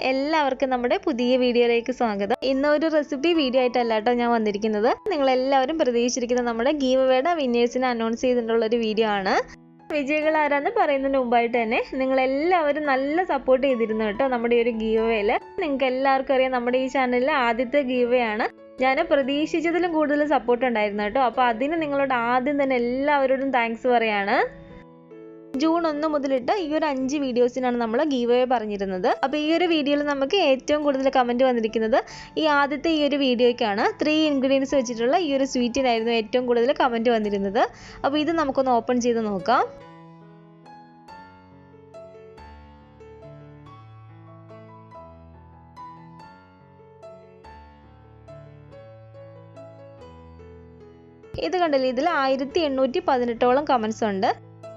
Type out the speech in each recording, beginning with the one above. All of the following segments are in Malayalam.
എല്ലാവർക്കും നമ്മുടെ പുതിയ വീഡിയോയിലേക്ക് സ്വാഗതം. ഇന്ന് ഒരു റെസിപ്പി വീഡിയോ ആയിട്ടല്ല കേട്ടോ ഞാൻ വന്നിരിക്കുന്നത്. നിങ്ങൾ എല്ലാവരും പ്രതീക്ഷിച്ചിരിക്കുന്ന നമ്മുടെ ഗീവ് അവേയുടെ വിന്നേഴ്സിനെ അനൗൺസ് ചെയ്തിട്ടുള്ള ഒരു വീഡിയോ ആണ്. വിജയികൾ ആരാന്ന് പറയുന്നതിന് മുമ്പായിട്ട് തന്നെ നിങ്ങൾ എല്ലാവരും നല്ല സപ്പോർട്ട് ചെയ്തിരുന്നു കേട്ടോ നമ്മുടെ ഈ ഒരു ഗീവ് അവേയില്. നിങ്ങൾക്ക് എല്ലാവർക്കും അറിയാം നമ്മുടെ ഈ ചാനലിലെ ആദ്യത്തെ ഗീവ് അവേ ആണ്. ഞാൻ പ്രതീക്ഷിച്ചതിലും കൂടുതൽ സപ്പോർട്ട് ഉണ്ടായിരുന്നു കേട്ടോ. അപ്പോൾ അതിന് നിങ്ങളോട് ആദ്യം തന്നെ എല്ലാവരോടും താങ്ക്സ് പറയാണ്. ജൂൺ 1 മുതലിട്ട് ഈ ഒരു 5 വീഡിയോസിനാണ് നമ്മൾ ഗീവ് അവേ പറഞ്ഞിരുന്നത്. അപ്പോൾ ഈ ഒരു വീഡിയോയിൽ നമുക്ക് ഏറ്റവും കൂടുതൽ കമൻറ്റ് വന്നിരിക്കുന്നത് ഈ ആദ്യത്തെ ഈ ഒരു വീഡിയോയ്ക്കാണ്. 3 ഇൻഗ്രീഡിയൻസ് വെച്ചിട്ടുള്ള ഈ ഒരു സ്വീറ്റിനായിരുന്നു ഏറ്റവും കൂടുതൽ കമൻറ്റ് വന്നിരുന്നത്. അപ്പോൾ ഇത് നമുക്കൊന്ന് ഓപ്പൺ ചെയ്ത് നോക്കാം. ഇത് കണ്ടില്ലേ, ഇതിൽ 1818ഓളം കമൻസ് ഉണ്ട്.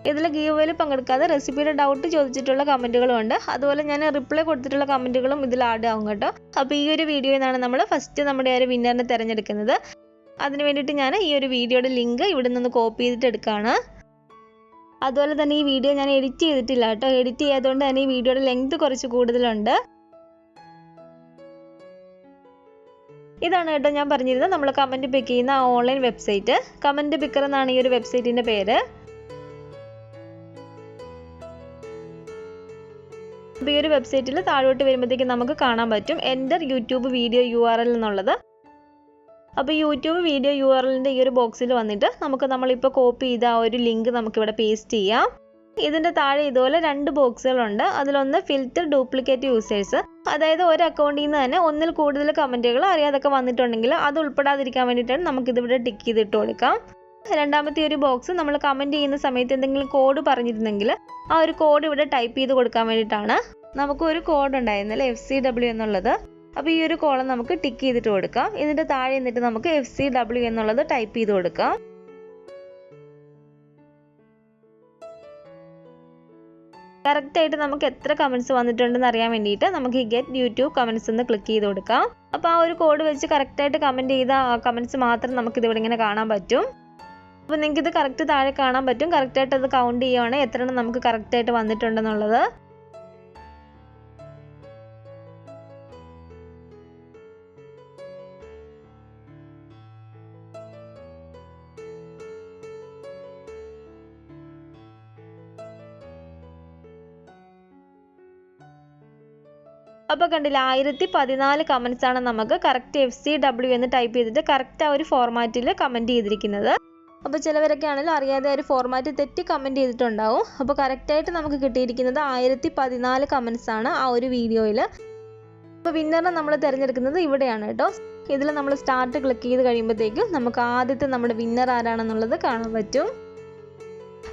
ഇതിൽ ഗീവ് അവേയിൽ പങ്കെടുക്കാതെ റെസിപ്പിയുടെ ഡൗട്ട് ചോദിച്ചിട്ടുള്ള കമൻറ്റുകളും ഉണ്ട്. അതുപോലെ ഞാൻ റിപ്ലൈ കൊടുത്തിട്ടുള്ള കമൻറ്റുകളും ഇതിൽ ആഡ് ആവും കേട്ടോ. അപ്പോൾ ഈ ഒരു വീഡിയോയിൽ നിന്നാണ് നമ്മൾ ഫസ്റ്റ് നമ്മുടെ ഒരു വിന്നറിനെ തിരഞ്ഞെടുക്കുന്നത്. അതിന് വേണ്ടിയിട്ട് ഞാൻ ഈ ഒരു വീഡിയോയുടെ ലിങ്ക് ഇവിടെ നിന്ന് കോപ്പി ചെയ്തിട്ട് എടുക്കുകയാണ്. അതുപോലെ തന്നെ ഈ വീഡിയോ ഞാൻ എഡിറ്റ് ചെയ്തിട്ടില്ല കേട്ടോ. എഡിറ്റ് ചെയ്യാത്തതുകൊണ്ട് തന്നെ ഈ വീഡിയോയുടെ ലെങ്ത് കുറച്ച് കൂടുതലുണ്ട്. ഇതാണ് കേട്ടോ ഞാൻ പറഞ്ഞിരുന്നത് നമ്മൾ കമൻറ്റ് പിക്ക് ചെയ്യുന്ന ഓൺലൈൻ വെബ്സൈറ്റ്. കമൻറ്റ് പിക്കർ എന്നാണ് ഈ ഒരു വെബ്സൈറ്റിൻ്റെ പേര്. ഈ ഒരു വെബ്സൈറ്റിൽ താഴോട്ട് വരുമ്പോഴത്തേക്ക് നമുക്ക് കാണാൻ പറ്റും എൻ്റർ യൂട്യൂബ് വീഡിയോ URL എന്നുള്ളത്. അപ്പോൾ യൂട്യൂബ് വീഡിയോ URLൻ്റെ ഈ ഒരു ബോക്സിൽ വന്നിട്ട് നമ്മളിപ്പോൾ കോപ്പി ചെയ്ത ആ ഒരു ലിങ്ക് നമുക്കിവിടെ പേസ്റ്റ് ചെയ്യാം. ഇതിൻ്റെ താഴെ ഇതുപോലെ 2 ബോക്സുകളുണ്ട്. അതിലൊന്ന് ഫിൽറ്റർ ഡ്യൂപ്ലിക്കേറ്റ് യൂസേഴ്സ്, അതായത് ഒരു അക്കൗണ്ടിൽ നിന്ന് തന്നെ ഒന്നിൽ കൂടുതൽ കമൻറ്റുകൾ അറിയാതൊക്കെ വന്നിട്ടുണ്ടെങ്കിൽ അത് ഉൾപ്പെടാതിരിക്കാൻ വേണ്ടിയിട്ടാണ് നമുക്കിതിവിടെ ടിക്ക് ചെയ്തിട്ട് കൊടുക്കാം. രണ്ടാമത്തെ ഒരു ബോക്സ് നമ്മൾ കമൻറ്റ് ചെയ്യുന്ന സമയത്ത് എന്തെങ്കിലും കോഡ് പറഞ്ഞിരുന്നെങ്കിൽ ആ ഒരു കോഡ് ഇവിടെ ടൈപ്പ് ചെയ്ത് കൊടുക്കാൻ വേണ്ടിയിട്ടാണ്. നമുക്കൊരു കോഡ് ഉണ്ടായിരുന്നല്ലേ FCW എന്നുള്ളത്. അപ്പോൾ ഈ ഒരു കോളം നമുക്ക് ടിക്ക് ചെയ്തിട്ട് കൊടുക്കാം. ഇതിൻ്റെ താഴെ നിന്നിട്ട് നമുക്ക് FCW എന്നുള്ളത് ടൈപ്പ് ചെയ്ത് കൊടുക്കാം. കറക്റ്റായിട്ട് നമുക്ക് എത്ര കമൻറ്റ്സ് വന്നിട്ടുണ്ടെന്ന് അറിയാൻ വേണ്ടിയിട്ട് നമുക്ക് ഈ ഗെറ്റ് യൂട്യൂബ് കമൻറ്റ്സ് ഒന്ന് ക്ലിക്ക് ചെയ്ത് കൊടുക്കാം. അപ്പോൾ ആ ഒരു കോഡ് വെച്ച് കറക്റ്റായിട്ട് കമൻറ്റ് ചെയ്ത കമൻറ്റ്സ് മാത്രം നമുക്കിതിവിടെ ഇങ്ങനെ കാണാൻ പറ്റും. അപ്പോൾ നിങ്ങൾക്ക് ഇത് കറക്റ്റ് താഴെ കാണാൻ പറ്റും. കറക്റ്റായിട്ട് അത് കൗണ്ട് ചെയ്യുവാണെങ്കിൽ എത്ര എണ്ണം നമുക്ക് കറക്റ്റായിട്ട് വന്നിട്ടുണ്ടെന്നുള്ളത്. അപ്പോൾ കണ്ടില്ല 1014 കമൻറ്റ്സ് ആണ് നമുക്ക് കറക്റ്റ് FCW എന്ന് ടൈപ്പ് ചെയ്തിട്ട് കറക്റ്റ് ആ ഒരു ഫോർമാറ്റിൽ കമൻറ്റ് ചെയ്തിരിക്കുന്നത്. അപ്പോൾ ചിലവരൊക്കെ ആണെങ്കിലും അറിയാതെ ഒരു ഫോർമാറ്റ് തെറ്റി കമൻറ്റ് ചെയ്തിട്ടുണ്ടാവും. അപ്പോൾ കറക്റ്റായിട്ട് നമുക്ക് കിട്ടിയിരിക്കുന്നത് 1014 കമൻറ്റ്സ് ആണ് ആ ഒരു വീഡിയോയിൽ. അപ്പോൾ വിന്നറിനെ നമ്മൾ തിരഞ്ഞെടുക്കുന്നത് ഇവിടെയാണ് കേട്ടോ. ഇതിൽ നമ്മൾ സ്റ്റാർട്ട് ക്ലിക്ക് ചെയ്ത് കഴിയുമ്പോഴത്തേക്കും നമുക്ക് ആദ്യത്തെ നമ്മുടെ വിന്നർ ആരാണെന്നുള്ളത് കാണാൻ പറ്റും.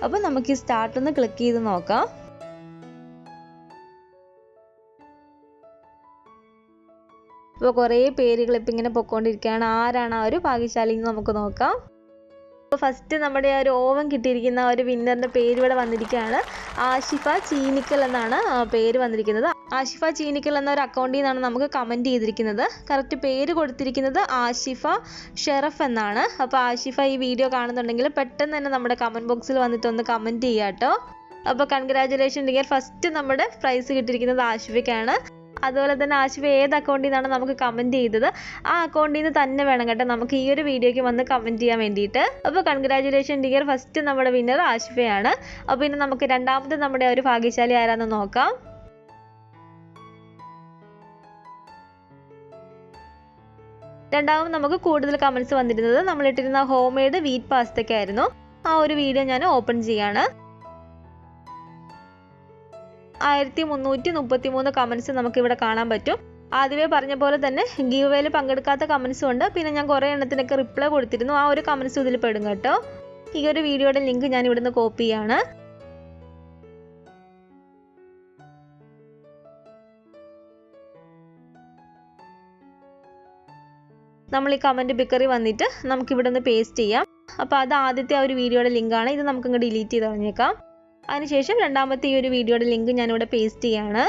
അപ്പോൾ നമുക്ക് ഈ സ്റ്റാർട്ട് ഒന്ന് ക്ലിക്ക് ചെയ്ത് നോക്കാം. ഇപ്പോൾ കുറേ പേരുകൾ ഇപ്പം ഇങ്ങനെ പൊയ്ക്കൊണ്ടിരിക്കുകയാണ്. ആരാണ് ആ ഒരു ഭാഗ്യശാലി എന്ന് നമുക്ക് നോക്കാം. അപ്പോൾ ഫസ്റ്റ് നമ്മുടെ ആ ഒരു ഓവൻ കിട്ടിയിരിക്കുന്ന ഒരു വിന്നറിൻ്റെ പേര് ഇവിടെ വന്നിരിക്കുകയാണ്. ആഷിഫ ചീനിക്കൽ എന്നാണ് പേര് വന്നിരിക്കുന്നത്. ആഷിഫ ചീനിക്കൽ എന്ന ഒരു അക്കൗണ്ടിൽ നിന്നാണ് നമുക്ക് കമൻറ്റ് ചെയ്തിരിക്കുന്നത്. കറക്റ്റ് പേര് കൊടുത്തിരിക്കുന്നത് ആഷിഫ ഷെറഫ് എന്നാണ്. അപ്പോൾ ആഷിഫ ഈ വീഡിയോ കാണുന്നുണ്ടെങ്കിൽ പെട്ടെന്ന് തന്നെ നമ്മുടെ കമൻറ്റ് ബോക്സിൽ വന്നിട്ട് ഒന്ന് കമൻറ്റ് ചെയ്യാം കേട്ടോ. അപ്പോൾ കൺഗ്രാജുലേഷൻ ഡിയർ. ഫസ്റ്റ് നമ്മുടെ പ്രൈസ് കിട്ടിയിരിക്കുന്നത് ആഷിഫയ്ക്കാണ്. അതുപോലെ തന്നെ ആഷിഫ ഏത് അക്കൗണ്ടിൽ നിന്നാണ് നമുക്ക് കമൻറ്റ് ചെയ്തത് ആ അക്കൗണ്ടിൽ നിന്ന് തന്നെ വേണം കേട്ടോ നമുക്ക് ഈ ഒരു വീഡിയോയ്ക്ക് വന്ന് കമൻറ്റ് ചെയ്യാൻ വേണ്ടിയിട്ട്. അപ്പോൾ കൺഗ്രാജുലേഷൻ ഡിയർ. ഫസ്റ്റ് നമ്മുടെ വിന്നർ ആഷിഫയാണ്. അപ്പോൾ ഇനി നമുക്ക് രണ്ടാമത്തെ നമ്മുടെ ഒരു ഭാഗ്യശാലി ആരാന്ന് നോക്കാം. രണ്ടാമത് നമുക്ക് കൂടുതൽ കമൻറ്റ്സ് വന്നിരുന്നത് നമ്മളിട്ടിരുന്ന ഹോം മെയ്ഡ് വീറ്റ് പാസ്തയ്ക്കായിരുന്നു. ആ ഒരു വീഡിയോ ഞാൻ ഓപ്പൺ ചെയ്യാണ്. 1333 കമൻറ്റ്സ് നമുക്കിവിടെ കാണാൻ പറ്റും. ആദ്യമേ പറഞ്ഞ പോലെ തന്നെ ഗീവ് അവേയിൽ പങ്കെടുക്കാത്ത കമൻറ്റ്സും ഉണ്ട്. പിന്നെ ഞാൻ കുറേ എണ്ണത്തിനൊക്കെ റിപ്ലൈ കൊടുത്തിരുന്നു. ആ ഒരു കമൻറ്റ്സ് ഇതിൽ പെടും കേട്ടോ. ഈ ഒരു വീഡിയോയുടെ ലിങ്ക് ഞാൻ ഇവിടുന്ന് കോപ്പി ചെയ്യാണ്. നമ്മൾ ഈ കമൻറ്റ് പിക്കറിൽ വന്നിട്ട് നമുക്കിവിടെ ഒന്ന് പേസ്റ്റ് ചെയ്യാം. അപ്പോൾ അത് ആദ്യത്തെ ആ ഒരു വീഡിയോയുടെ ലിങ്കാണ്. ഇത് നമുക്കങ്ങ് ഡിലീറ്റ് ചെയ്ത് കളഞ്ഞേക്കാം. അതിനുശേഷം രണ്ടാമത്തെ ഈ ഒരു വീഡിയോയുടെ ലിങ്ക് ഞാനിവിടെ പേസ്റ്റ് ചെയ്യാണ്.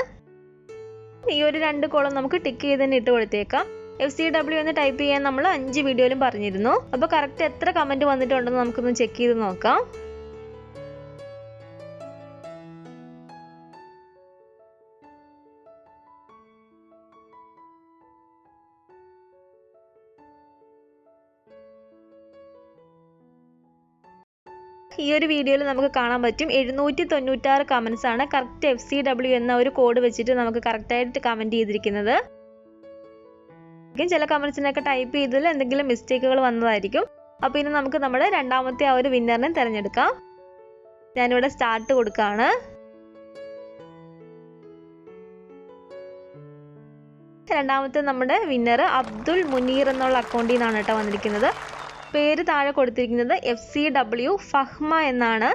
ഈ ഒരു 2 കോളം നമുക്ക് ടിക്ക് ചെയ്ത് തന്നെ ഇട്ട് കൊടുത്തേക്കാം. FCW എന്ന് ടൈപ്പ് ചെയ്യാൻ നമ്മൾ 5 വീഡിയോയിലും പറഞ്ഞിരുന്നു. അപ്പോൾ കറക്റ്റ് എത്ര കമൻറ്റ് വന്നിട്ടുണ്ടെന്ന് നമുക്കൊന്ന് ചെക്ക് ചെയ്ത് നോക്കാം. ഈ ഒരു വീഡിയോയിൽ നമുക്ക് കാണാൻ പറ്റും 796 കമൻസ് ആണ് കറക്റ്റ് FCW എന്ന ഒരു കോഡ് വെച്ചിട്ട് നമുക്ക് കറക്റ്റായിട്ട് കമൻറ്റ് ചെയ്തിരിക്കുന്നത്. ചില കമൻസിനൊക്കെ ടൈപ്പ് ചെയ്തതിൽ എന്തെങ്കിലും മിസ്റ്റേക്കുകൾ വന്നതായിരിക്കും. അപ്പോൾ ഇനി നമുക്ക് നമ്മുടെ രണ്ടാമത്തെ ആ ഒരു വിന്നറിനെ തിരഞ്ഞെടുക്കാം. ഞാനിവിടെ സ്റ്റാർട്ട് കൊടുക്കുകയാണ്. രണ്ടാമത്തെ നമ്മുടെ വിന്നർ അബ്ദുൾ മുനീർ എന്നുള്ള അക്കൗണ്ടിൽ നിന്നാണ് കേട്ടോ വന്നിരിക്കുന്നത്. പേര് താഴെ കൊടുത്തിരിക്കുന്നത് FCW ഫഹ്മ എന്നാണ്.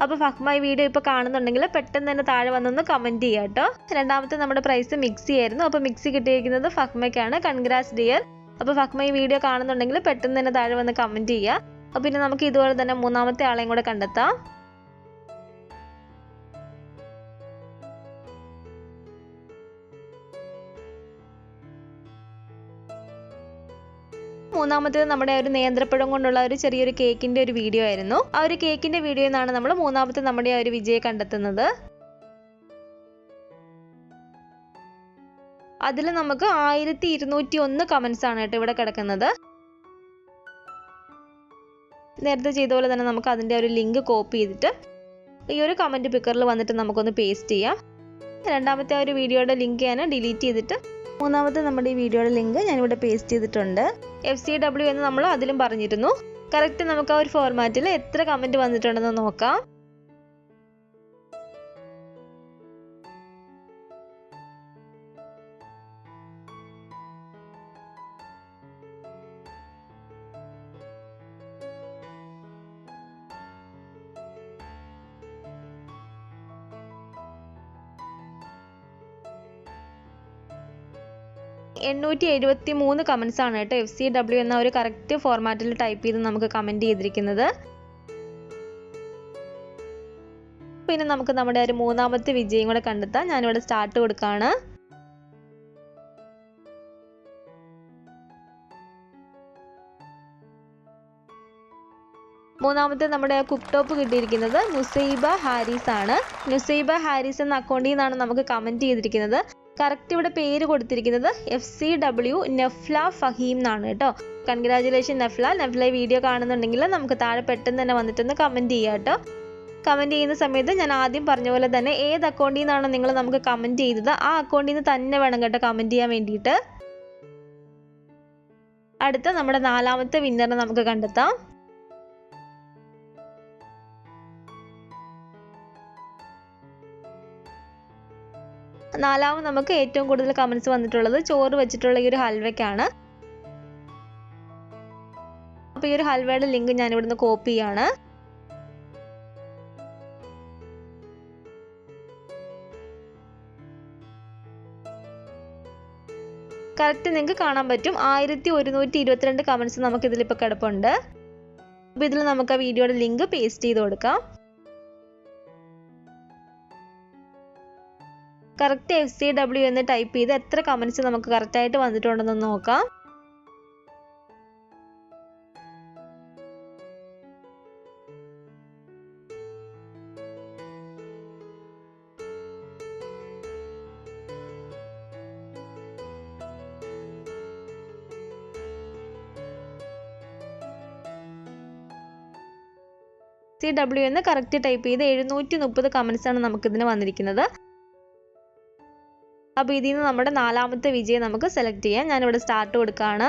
അപ്പോൾ ഫഹ്മ ഈ വീഡിയോ ഇപ്പോൾ കാണുന്നുണ്ടെങ്കിൽ പെട്ടെന്ന് തന്നെ താഴെ വന്നൊന്ന് കമൻറ്റ് ചെയ്യുക കേട്ടോ. രണ്ടാമത്തെ നമ്മുടെ പ്രൈസ് മിക്സി ആയിരുന്നു. അപ്പോൾ മിക്സി കിട്ടിയിരിക്കുന്നത് ഫഹ്മയ്ക്കാണ്. Congrats dear. അപ്പോൾ ഫഹ്മ ഈ വീഡിയോ കാണുന്നുണ്ടെങ്കിൽ പെട്ടെന്ന് തന്നെ താഴെ വന്ന് കമൻറ്റ് ചെയ്യുക. അപ്പോൾ പിന്നെ നമുക്ക് ഇതുപോലെ തന്നെ മൂന്നാമത്തെ ആളെയും കൂടെ കണ്ടെത്താം. മൂന്നാമത്തേത് നമ്മുടെ ഒരു നേന്ത്രപ്പഴം കൊണ്ടുള്ള ഒരു ചെറിയൊരു കേക്കിന്റെ ഒരു വീഡിയോ ആയിരുന്നു. ആ ഒരു കേക്കിന്റെ വീഡിയോയിൽ നിന്നാണ് നമ്മൾ മൂന്നാമത്തെ നമ്മുടെ ആ ഒരു വിജയെ കണ്ടെത്തുന്നത്. അതിൽ നമുക്ക് 1201 കമന്റ്സ് ആണ് കേട്ടോ ഇവിടെ കിടക്കുന്നത്. നേരത്തെ ചെയ്ത പോലെ തന്നെ നമുക്ക് അതിന്റെ ഒരു ലിങ്ക് കോപ്പി ചെയ്തിട്ട് ഈ ഒരു കമന്റ് പിക്കറിൽ വന്നിട്ട് നമുക്കൊന്ന് പേസ്റ്റ് ചെയ്യാം. രണ്ടാമത്തെ ആ ഒരു വീഡിയോയുടെ ലിങ്ക് ഞാൻ ഡിലീറ്റ് ചെയ്തിട്ട് മൂന്നാമത്തെ നമ്മുടെ ഈ വീഡിയോയുടെ ലിങ്ക് ഞാനിവിടെ പേസ്റ്റ് ചെയ്തിട്ടുണ്ട്. FCW എന്ന് നമ്മൾ അതിലും പറഞ്ഞിരുന്നു. കറക്റ്റ് നമുക്ക് ആ ഒരു ഫോർമാറ്റിൽ എത്ര കമന്റ് വന്നിട്ടുണ്ടെന്ന് നോക്കാം. എണ്ണൂറ്റി 873 കമന്റ്സ് ആണ് കേട്ടോ FCW എന്ന ഒരു കറക്റ്റ് ഫോർമാറ്റിൽ ടൈപ്പ് ചെയ്ത് നമുക്ക് കമന്റ് ചെയ്തിരിക്കുന്നത്. പിന്നെ നമുക്ക് നമ്മുടെ ഒരു മൂന്നാമത്തെ വിജയം കൂടെ കണ്ടെത്താം. ഞാനിവിടെ സ്റ്റാർട്ട് കൊടുക്കുകയാണ്. മൂന്നാമത്തെ നമ്മുടെ കുക്ക് ടോപ്പ് കിട്ടിയിരിക്കുന്നത് നുസൈബ ഹാരിസ് ആണ്. നുസൈബ ഹാരിസ് എന്ന അക്കൗണ്ടിൽ നിന്നാണ് നമുക്ക് കമന്റ് ചെയ്തിരിക്കുന്നത്. കറക്റ്റ് ഇവിടെ പേര് കൊടുത്തിരിക്കുന്നത് FCW നഫ്ല ഫഹീം എന്നാണ് കേട്ടോ. കൺഗ്രാജുലേഷൻ നഫ്ല. നഫ്ല വീഡിയോ കാണുന്നുണ്ടെങ്കിൽ നമുക്ക് താഴെ പെട്ടെന്ന് തന്നെ വന്നിട്ടൊന്ന് കമന്റ് ചെയ്യാം കേട്ടോ. കമന്റ് ചെയ്യുന്ന സമയത്ത് ഞാൻ ആദ്യം പറഞ്ഞ പോലെ തന്നെ ഏത് അക്കൗണ്ടിൽ നിന്നാണോ നിങ്ങൾ നമുക്ക് കമന്റ് ചെയ്തത് ആ അക്കൗണ്ടിൽ നിന്ന് തന്നെ വേണം കേട്ടോ കമന്റ് ചെയ്യാൻ വേണ്ടിയിട്ട്. അടുത്ത നമ്മുടെ നാലാമത്തെ വിന്നറിനെ നമുക്ക് കണ്ടെത്താം. നാലാമത് നമുക്ക് ഏറ്റവും കൂടുതൽ കമന്റ്സ് വന്നിട്ടുള്ളത് ചോറ് വെച്ചിട്ടുള്ള ഈ ഒരു ഹൽവയ്ക്കാണ്. അപ്പോൾ ഈ ഒരു ഹൽവയുടെ ലിങ്ക് ഞാൻ ഇവിടുന്ന് കോപ്പി ചെയ്യാണ്. കറക്റ്റ് നിങ്ങൾക്ക് കാണാൻ പറ്റും 1122 കമന്റ്സ് നമുക്ക് ഇതിലിപ്പോൾ കിടപ്പുണ്ട്. അപ്പോൾ ഇതിൽ നമുക്ക് ആ വീഡിയോയുടെ ലിങ്ക് പേസ്റ്റ് ചെയ്ത് കൊടുക്കാം. കറക്റ്റ് FCW എന്ന് ടൈപ്പ് ചെയ്ത് എത്ര കമന്റ്സ് നമുക്ക് കറക്റ്റായിട്ട് വന്നിട്ടുണ്ടെന്ന് നോക്കാം. FCW എന്ന് കറക്റ്റ് ടൈപ്പ് ചെയ്ത് 730 കമന്റ്സ് ആണ് നമുക്കിതിന് വന്നിരിക്കുന്നത്. അപ്പോൾ ഇതിൽ നിന്ന് നമ്മുടെ നാലാമത്തെ വിജയം നമുക്ക് സെലക്ട് ചെയ്യാം. ഞാനിവിടെ സ്റ്റാർട്ട് കൊടുക്കുകയാണ്.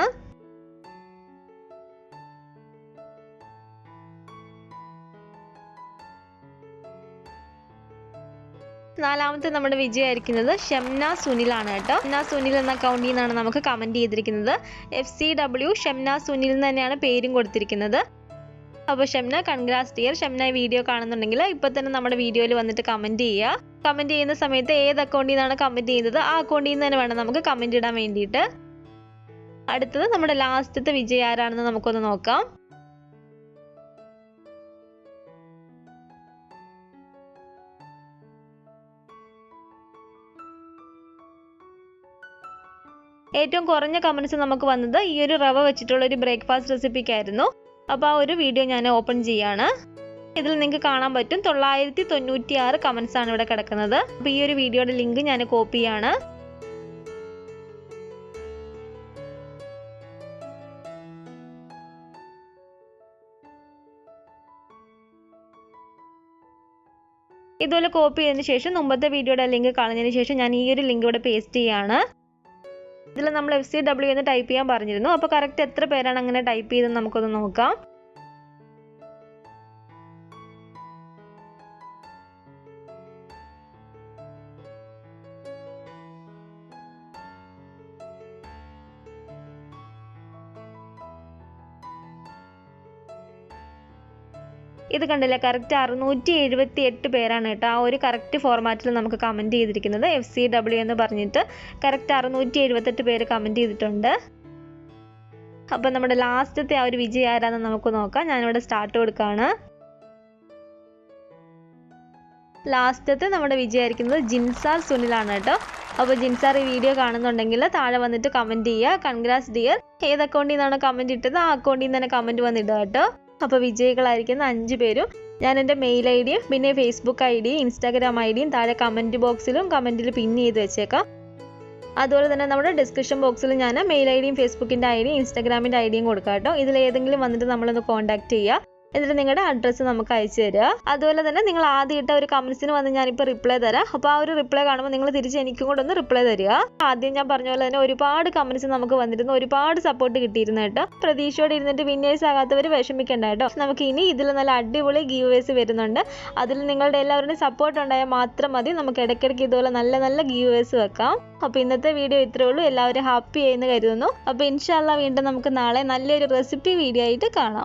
നാലാമത്തെ നമ്മുടെ വിജയമായിരിക്കുന്നത് ഷംന സുനിൽ ആണ് കേട്ടോ. ഷംന സുനിൽ എന്ന അക്കൗണ്ടിൽ നിന്നാണ് നമുക്ക് കമന്റ് ചെയ്തിരിക്കുന്നത്. FCW ഷംന സുനിൽ എന്ന് തന്നെയാണ് പേരും കൊടുത്തിരിക്കുന്നത്. അപ്പോൾ ഷംന കൺഗ്രാറ്റ്സ് ഡിയർ. ഷംന ഈ വീഡിയോ കാണുന്നുണ്ടെങ്കിൽ ഇപ്പോൾ തന്നെ നമ്മുടെ വീഡിയോയിൽ വന്നിട്ട് കമന്റ് ചെയ്യുക. കമന്റ് ചെയ്യുന്ന സമയത്ത് ഏത് അക്കൗണ്ടിൽ നിന്നാണ് കമന്റ് ചെയ്യുന്നത് ആ അക്കൗണ്ടിൽ നിന്ന് തന്നെ വേണം നമുക്ക് കമന്റ് ഇടാൻ വേണ്ടിയിട്ട്. അടുത്തത് നമ്മുടെ ലാസ്റ്റത്തെ വിജയം ആരാണെന്ന് നമുക്കൊന്ന് നോക്കാം. ഏറ്റവും കുറഞ്ഞ കമന്റ്സ് നമുക്ക് വന്നത് ഈ ഒരു റവ വെച്ചിട്ടുള്ള ഒരു ബ്രേക്ക്ഫാസ്റ്റ് റെസിപ്പിക്കായിരുന്നു. അപ്പോൾ ആ ഒരു വീഡിയോ ഞാൻ ഓപ്പൺ ചെയ്യാണ്. ഇതിൽ നിങ്ങൾക്ക് കാണാൻ പറ്റും 996 കമന്റ്സ് ആണ് ഇവിടെ കിടക്കുന്നത്. അപ്പോൾ ഈ ഒരു വീഡിയോയുടെ ലിങ്ക് ഞാൻ കോപ്പി ചെയ്യാണ്. ഇതുപോലെ കോപ്പി ചെയ്തതിന് ശേഷം മുമ്പത്തെ വീഡിയോയുടെ ലിങ്ക് കളഞ്ഞതിന് ശേഷം ഞാൻ ഈ ഒരു ലിങ്ക് ഇവിടെ പേസ്റ്റ് ചെയ്യാണ്. ഇതിൽ നമ്മൾ FCW എന്ന് ടൈപ്പ് ചെയ്യാൻ പറഞ്ഞിരുന്നു. അപ്പോൾ കറക്റ്റ് എത്ര പേരാണ് അങ്ങനെ ടൈപ്പ് ചെയ്തെന്ന് നമുക്കൊന്ന് നോക്കാം. ഇത് കണ്ടില്ലേ, കറക്റ്റ് 678 പേരാണ് കേട്ടോ. ആ ഒരു കറക്റ്റ് ഫോർമാറ്റിൽ നമുക്ക് കമൻറ്റ് ചെയ്തിരിക്കുന്നത്. FCW എന്ന് പറഞ്ഞിട്ട് കറക്റ്റ് 678 പേര് കമൻറ്റ് ചെയ്തിട്ടുണ്ട്. അപ്പം നമ്മുടെ ലാസ്റ്റത്തെ ആ ഒരു വിജയം ആരാണെന്ന് നമുക്ക് നോക്കാം. ഞാനിവിടെ സ്റ്റാർട്ട് കൊടുക്കുകയാണ്. ലാസ്റ്റത്തെ നമ്മുടെ വിജയമായിരിക്കുന്നത് ജിൻസാർ സുനിലാണ് കേട്ടോ. അപ്പോൾ ജിൻസാർ ഈ വീഡിയോ കാണുന്നുണ്ടെങ്കിൽ താഴെ വന്നിട്ട് കമൻറ്റ് ചെയ്യുക. Congrats dear. ഏത് അക്കൗണ്ടിൽ നിന്നാണ് കമൻറ്റ് ഇട്ടത് ആ അക്കൗണ്ടിൽ നിന്ന് തന്നെ കമൻറ്റ് വന്നിടുക കേട്ടോ. അപ്പോൾ വിജയികളായിരിക്കുന്ന 5 പേരും ഞാൻ എൻ്റെ മെയിൽ ഐഡിയും പിന്നെ ഫേസ്ബുക്ക് ഐഡിയും ഇൻസ്റ്റാഗ്രാം ഐഡിയും താഴെ കമൻറ്റ് ബോക്സിലും കമൻറ്റിൽ പിൻ ചെയ്ത് വെച്ചേക്കാം. അതുപോലെ തന്നെ നമ്മുടെ ഡിസ്ക്രിപ്ഷൻ ബോക്സിൽ ഞാൻ മെയിൽ ഐഡിയും ഫേസ്ബുക്കിൻ്റെ ഐഡിയും ഇൻസ്റ്റാഗ്രാമിൻ്റെ ഐഡിയും കൊടുക്കാം കേട്ടോ. ഇതിലേതെങ്കിലും വന്നിട്ട് നമ്മളൊന്ന് കോൺടാക്ട് ചെയ്യുക. എന്നിട്ട് നിങ്ങളുടെ അഡ്രസ്സ് നമുക്ക് അയച്ചു തരിക. അതുപോലെ തന്നെ നിങ്ങൾ ആദ്യം ഇട്ട ഒരു കമൻസിന് വന്ന് ഞാനിപ്പോൾ റിപ്ലൈ തരാം. അപ്പോൾ ആ ഒരു റിപ്ലൈ കാണുമ്പോൾ നിങ്ങൾ തിരിച്ച് എനിക്കും കൂടെ ഒന്ന് റിപ്ലൈ തരിക. ആദ്യം ഞാൻ പറഞ്ഞ പോലെ തന്നെ ഒരുപാട് കമൻസ് നമുക്ക് വന്നിരുന്നു, ഒരുപാട് സപ്പോർട്ട് കിട്ടിയിരുന്നു കേട്ടോ. പ്രതീക്ഷയോടെ ഇരുന്നിട്ട് വിന്നേഴ്സ് ആകാത്തവർ വിഷമിക്കണ്ട കേട്ടോ. നമുക്ക് ഇനി ഇതിൽ നല്ല അടിപൊളി ഗീവേഴ്സ് വരുന്നുണ്ട്. അതിൽ നിങ്ങളുടെ എല്ലാവരുടെയും സപ്പോർട്ട് ഉണ്ടായാൽ മാത്രം മതി. നമുക്ക് ഇടയ്ക്കിടയ്ക്ക് ഇതുപോലെ നല്ല നല്ല ഗീവേഴ്സ് വെക്കാം. അപ്പോൾ ഇന്നത്തെ വീഡിയോ ഇത്രയേ ഉള്ളൂ. എല്ലാവരും ഹാപ്പി ആയെന്ന് കരുതുന്നു. അപ്പോൾ ഇൻഷാ അല്ലാഹ് വീണ്ടും നമുക്ക് നാളെ നല്ലൊരു റെസിപ്പി വീഡിയോ ആയിട്ട് കാണാം.